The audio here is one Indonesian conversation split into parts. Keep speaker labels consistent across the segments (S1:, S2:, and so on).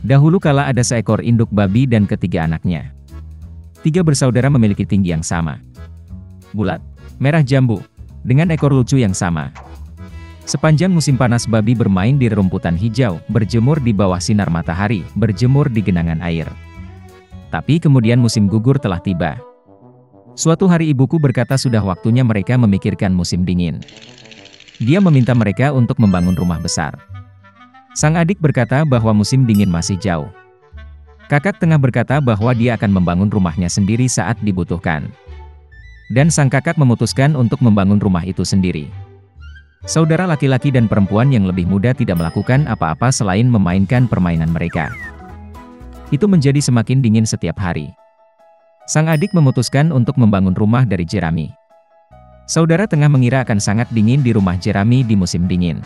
S1: Dahulu kala ada seekor induk babi dan ketiga anaknya. Tiga bersaudara memiliki tinggi yang sama. Bulat, merah jambu, dengan ekor lucu yang sama. Sepanjang musim panas babi bermain di rerumputan hijau, berjemur di bawah sinar matahari, berjemur di genangan air. Tapi kemudian musim gugur telah tiba. Suatu hari ibuku berkata sudah waktunya mereka memikirkan musim dingin. Dia meminta mereka untuk membangun rumah besar. Sang adik berkata bahwa musim dingin masih jauh. Kakak tengah berkata bahwa dia akan membangun rumahnya sendiri saat dibutuhkan. Dan sang kakak memutuskan untuk membangun rumah itu sendiri. Saudara laki-laki dan perempuan yang lebih muda tidak melakukan apa-apa selain memainkan permainan mereka. Itu menjadi semakin dingin setiap hari. Sang adik memutuskan untuk membangun rumah dari jerami. Saudara tengah mengira akan sangat dingin di rumah jerami di musim dingin.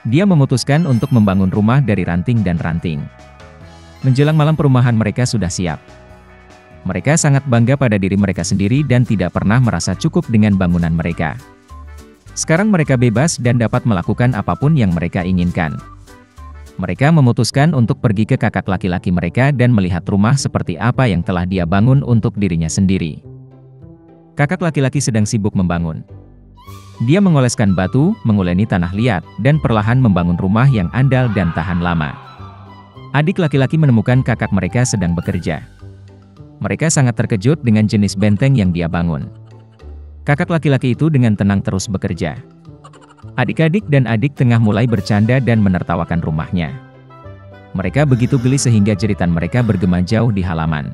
S1: Dia memutuskan untuk membangun rumah dari ranting dan ranting. Menjelang malam perumahan mereka sudah siap. Mereka sangat bangga pada diri mereka sendiri dan tidak pernah merasa cukup dengan bangunan mereka. Sekarang mereka bebas dan dapat melakukan apapun yang mereka inginkan. Mereka memutuskan untuk pergi ke kakak laki-laki mereka dan melihat rumah seperti apa yang telah dia bangun untuk dirinya sendiri. Kakak laki-laki sedang sibuk membangun. Dia mengoleskan batu, menguleni tanah liat, dan perlahan membangun rumah yang andal dan tahan lama. Adik laki-laki menemukan kakak mereka sedang bekerja. Mereka sangat terkejut dengan jenis benteng yang dia bangun. Kakak laki-laki itu dengan tenang terus bekerja. Adik-adik dan adik tengah mulai bercanda dan menertawakan rumahnya. Mereka begitu geli sehingga jeritan mereka bergema jauh di halaman.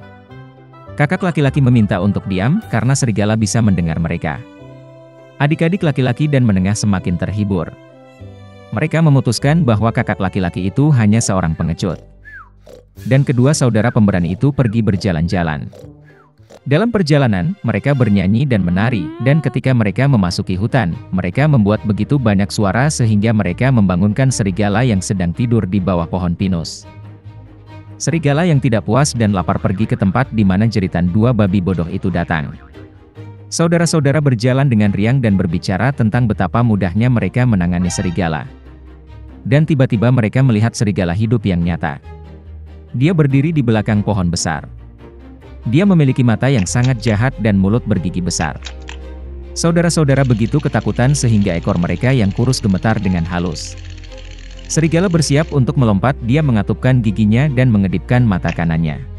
S1: Kakak laki-laki meminta untuk diam karena serigala bisa mendengar mereka. Adik-adik laki-laki dan menengah semakin terhibur. Mereka memutuskan bahwa kakak laki-laki itu hanya seorang pengecut. Dan kedua saudara pemberani itu pergi berjalan-jalan. Dalam perjalanan, mereka bernyanyi dan menari, dan ketika mereka memasuki hutan, mereka membuat begitu banyak suara sehingga mereka membangunkan serigala yang sedang tidur di bawah pohon pinus. Serigala yang tidak puas dan lapar pergi ke tempat di mana jeritan dua babi bodoh itu datang. Saudara-saudara berjalan dengan riang dan berbicara tentang betapa mudahnya mereka menangani serigala. Dan tiba-tiba mereka melihat serigala hidup yang nyata. Dia berdiri di belakang pohon besar. Dia memiliki mata yang sangat jahat dan mulut bergigi besar. Saudara-saudara begitu ketakutan sehingga ekor mereka yang kurus gemetar dengan halus. Serigala bersiap untuk melompat, dia mengatupkan giginya dan mengedipkan mata kanannya.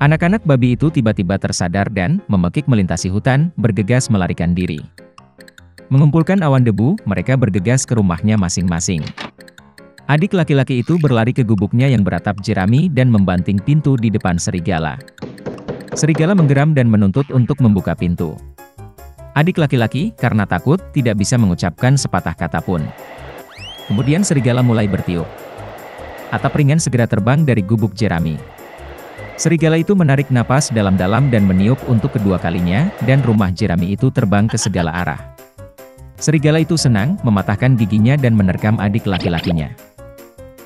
S1: Anak-anak babi itu tiba-tiba tersadar dan, memekik melintasi hutan, bergegas melarikan diri. Mengumpulkan awan debu, mereka bergegas ke rumahnya masing-masing. Adik laki-laki itu berlari ke gubuknya yang beratap jerami dan membanting pintu di depan serigala. Serigala menggeram dan menuntut untuk membuka pintu. Adik laki-laki, karena takut, tidak bisa mengucapkan sepatah kata pun. Kemudian serigala mulai bertiup. Atap ringan segera terbang dari gubuk jerami. Serigala itu menarik napas dalam-dalam dan meniup untuk kedua kalinya, dan rumah jerami itu terbang ke segala arah. Serigala itu senang, mematahkan giginya dan menerkam adik laki-lakinya.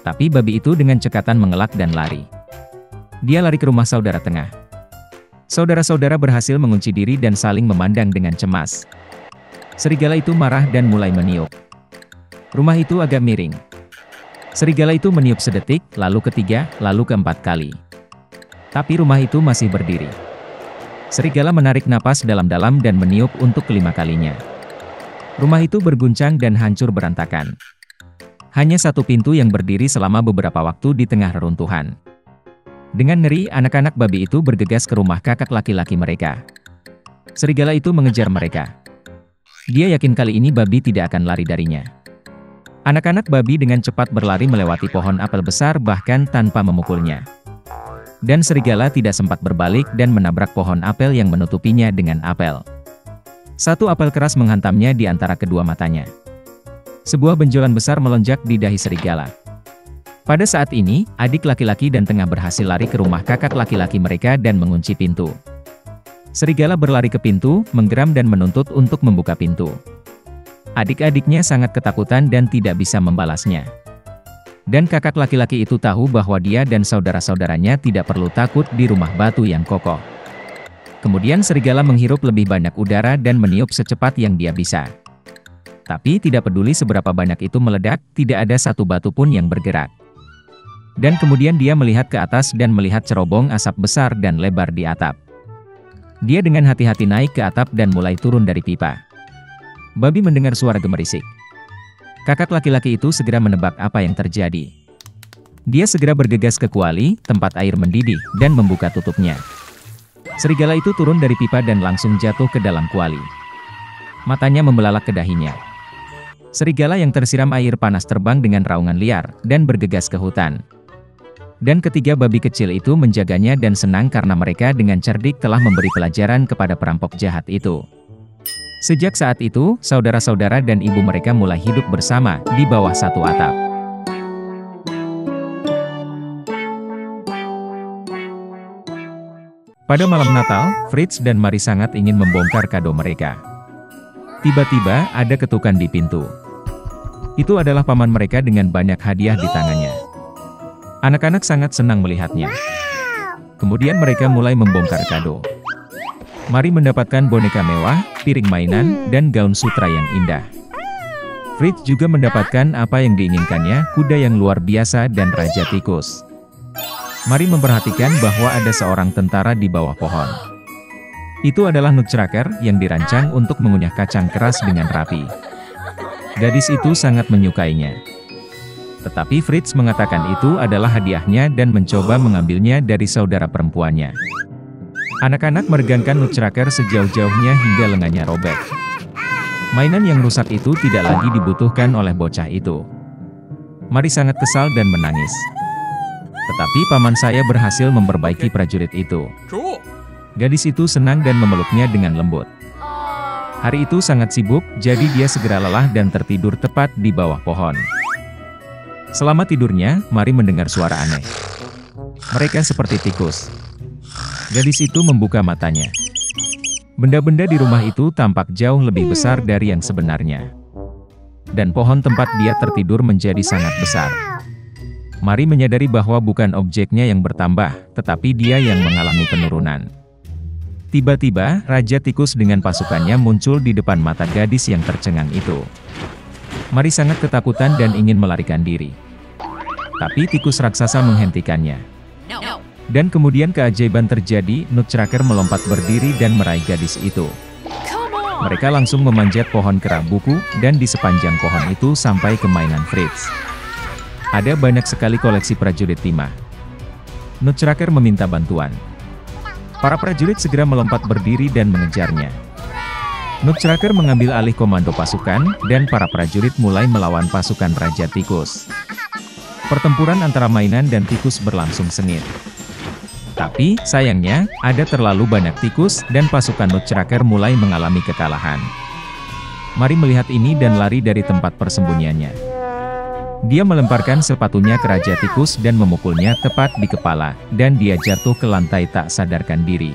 S1: Tapi babi itu dengan cekatan mengelak dan lari. Dia lari ke rumah saudara tengah. Saudara-saudara berhasil mengunci diri dan saling memandang dengan cemas. Serigala itu marah dan mulai meniup. Rumah itu agak miring. Serigala itu meniup sedetik, lalu ketiga, lalu keempat kali. Tapi rumah itu masih berdiri. Serigala menarik napas dalam-dalam dan meniup untuk kelima kalinya. Rumah itu berguncang dan hancur berantakan. Hanya satu pintu yang berdiri selama beberapa waktu di tengah reruntuhan. Dengan ngeri, anak-anak babi itu bergegas ke rumah kakak laki-laki mereka. Serigala itu mengejar mereka. Dia yakin kali ini babi tidak akan lari darinya. Anak-anak babi dengan cepat berlari melewati pohon apel besar bahkan tanpa memukulnya. Dan serigala tidak sempat berbalik dan menabrak pohon apel yang menutupinya dengan apel. Satu apel keras menghantamnya di antara kedua matanya. Sebuah benjolan besar melonjak di dahi serigala. Pada saat ini, adik laki-laki dan tengah berhasil lari ke rumah kakak laki-laki mereka dan mengunci pintu. Serigala berlari ke pintu, menggeram dan menuntut untuk membuka pintu. Adik-adiknya sangat ketakutan dan tidak bisa membalasnya. Dan kakak laki-laki itu tahu bahwa dia dan saudara-saudaranya tidak perlu takut di rumah batu yang kokoh. Kemudian serigala menghirup lebih banyak udara dan meniup secepat yang dia bisa. Tapi tidak peduli seberapa banyak itu meledak, tidak ada satu batu pun yang bergerak. Dan kemudian dia melihat ke atas dan melihat cerobong asap besar dan lebar di atap. Dia dengan hati-hati naik ke atap dan mulai turun dari pipa. Babi mendengar suara gemerisik. Kakak laki-laki itu segera menebak apa yang terjadi. Dia segera bergegas ke kuali, tempat air mendidih, dan membuka tutupnya. Serigala itu turun dari pipa dan langsung jatuh ke dalam kuali. Matanya membelalak ke dahinya. Serigala yang tersiram air panas terbang dengan raungan liar, dan bergegas ke hutan. Dan ketiga babi kecil itu menjaganya dan senang karena mereka dengan cerdik telah memberi pelajaran kepada perampok jahat itu. Sejak saat itu, saudara-saudara dan ibu mereka mulai hidup bersama di bawah satu atap. Pada malam Natal, Fritz dan Mary sangat ingin membongkar kado mereka. Tiba-tiba, ada ketukan di pintu. Itu adalah paman mereka dengan banyak hadiah di tangannya. Anak-anak sangat senang melihatnya. Kemudian mereka mulai membongkar kado. Mary mendapatkan boneka mewah, piring mainan, dan gaun sutra yang indah. Fritz juga mendapatkan apa yang diinginkannya, kuda yang luar biasa dan raja tikus. Mary memperhatikan bahwa ada seorang tentara di bawah pohon. Itu adalah Nutcracker yang dirancang untuk mengunyah kacang keras dengan rapi. Gadis itu sangat menyukainya. Tetapi Fritz mengatakan itu adalah hadiahnya dan mencoba mengambilnya dari saudara perempuannya. Anak-anak meregangkan Nutcracker sejauh-jauhnya hingga lengannya robek. Mainan yang rusak itu tidak lagi dibutuhkan oleh bocah itu. Mary sangat kesal dan menangis. Tetapi paman saya berhasil memperbaiki prajurit itu. Gadis itu senang dan memeluknya dengan lembut. Hari itu sangat sibuk, jadi dia segera lelah dan tertidur tepat di bawah pohon. Selama tidurnya, Mary mendengar suara aneh. Mereka seperti tikus. Gadis itu membuka matanya. Benda-benda di rumah itu tampak jauh lebih besar dari yang sebenarnya. Dan pohon tempat dia tertidur menjadi sangat besar. Mary menyadari bahwa bukan objeknya yang bertambah, tetapi dia yang mengalami penurunan. Tiba-tiba, Raja Tikus dengan pasukannya muncul di depan mata gadis yang tercengang itu. Mary sangat ketakutan dan ingin melarikan diri. Tapi tikus raksasa menghentikannya. Dan kemudian keajaiban terjadi, Nutcracker melompat berdiri dan meraih gadis itu. Mereka langsung memanjat pohon kera buku, dan di sepanjang pohon itu sampai ke mainan Fritz. Ada banyak sekali koleksi prajurit timah. Nutcracker meminta bantuan. Para prajurit segera melompat berdiri dan mengejarnya. Nutcracker mengambil alih komando pasukan, dan para prajurit mulai melawan pasukan Raja Tikus. Pertempuran antara mainan dan tikus berlangsung sengit. Tapi, sayangnya, ada terlalu banyak tikus, dan pasukan Nutcracker mulai mengalami kekalahan. Mary melihat ini dan lari dari tempat persembunyiannya. Dia melemparkan sepatunya ke Raja Tikus dan memukulnya tepat di kepala, dan dia jatuh ke lantai tak sadarkan diri.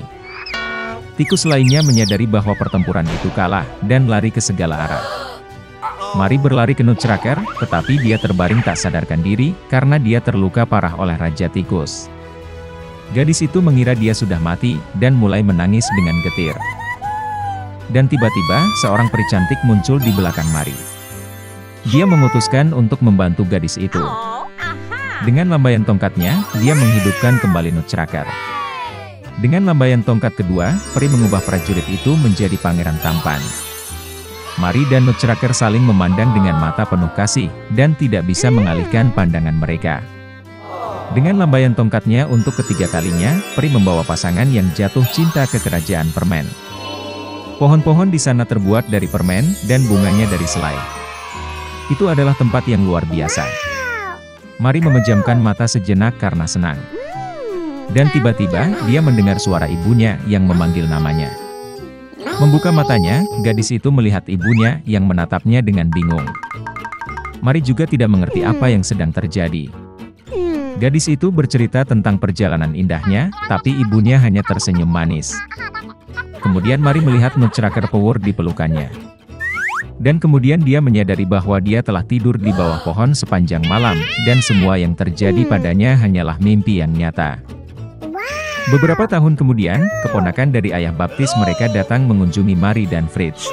S1: Tikus lainnya menyadari bahwa pertempuran itu kalah, dan lari ke segala arah. Mary berlari ke Nutcracker, tetapi dia terbaring tak sadarkan diri, karena dia terluka parah oleh Raja Tikus. Gadis itu mengira dia sudah mati, dan mulai menangis dengan getir. Dan tiba-tiba, seorang peri cantik muncul di belakang Mary. Dia memutuskan untuk membantu gadis itu. Dengan lambaian tongkatnya, dia menghidupkan kembali Nutcracker. Dengan lambaian tongkat kedua, peri mengubah prajurit itu menjadi pangeran tampan. Mary dan Nutcracker saling memandang dengan mata penuh kasih, dan tidak bisa mengalihkan pandangan mereka. Dengan lambaian tongkatnya untuk ketiga kalinya, peri membawa pasangan yang jatuh cinta ke kerajaan permen. Pohon-pohon di sana terbuat dari permen, dan bunganya dari selai. Itu adalah tempat yang luar biasa. Mary memejamkan mata sejenak karena senang. Dan tiba-tiba, dia mendengar suara ibunya yang memanggil namanya. Membuka matanya, gadis itu melihat ibunya yang menatapnya dengan bingung. Mary juga tidak mengerti apa yang sedang terjadi. Gadis itu bercerita tentang perjalanan indahnya, tapi ibunya hanya tersenyum manis. Kemudian Mary melihat Nutcracker power di pelukannya. Dan kemudian dia menyadari bahwa dia telah tidur di bawah pohon sepanjang malam, dan semua yang terjadi padanya hanyalah mimpi yang nyata. Beberapa tahun kemudian, keponakan dari ayah baptis mereka datang mengunjungi Mary dan Fritz.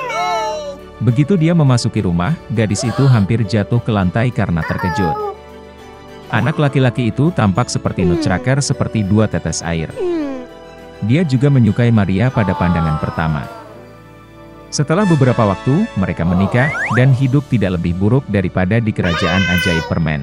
S1: Begitu dia memasuki rumah, gadis itu hampir jatuh ke lantai karena terkejut. Anak laki-laki itu tampak seperti nutcracker seperti dua tetes air. Dia juga menyukai Maria pada pandangan pertama. Setelah beberapa waktu, mereka menikah, dan hidup tidak lebih buruk daripada di kerajaan ajaib permen.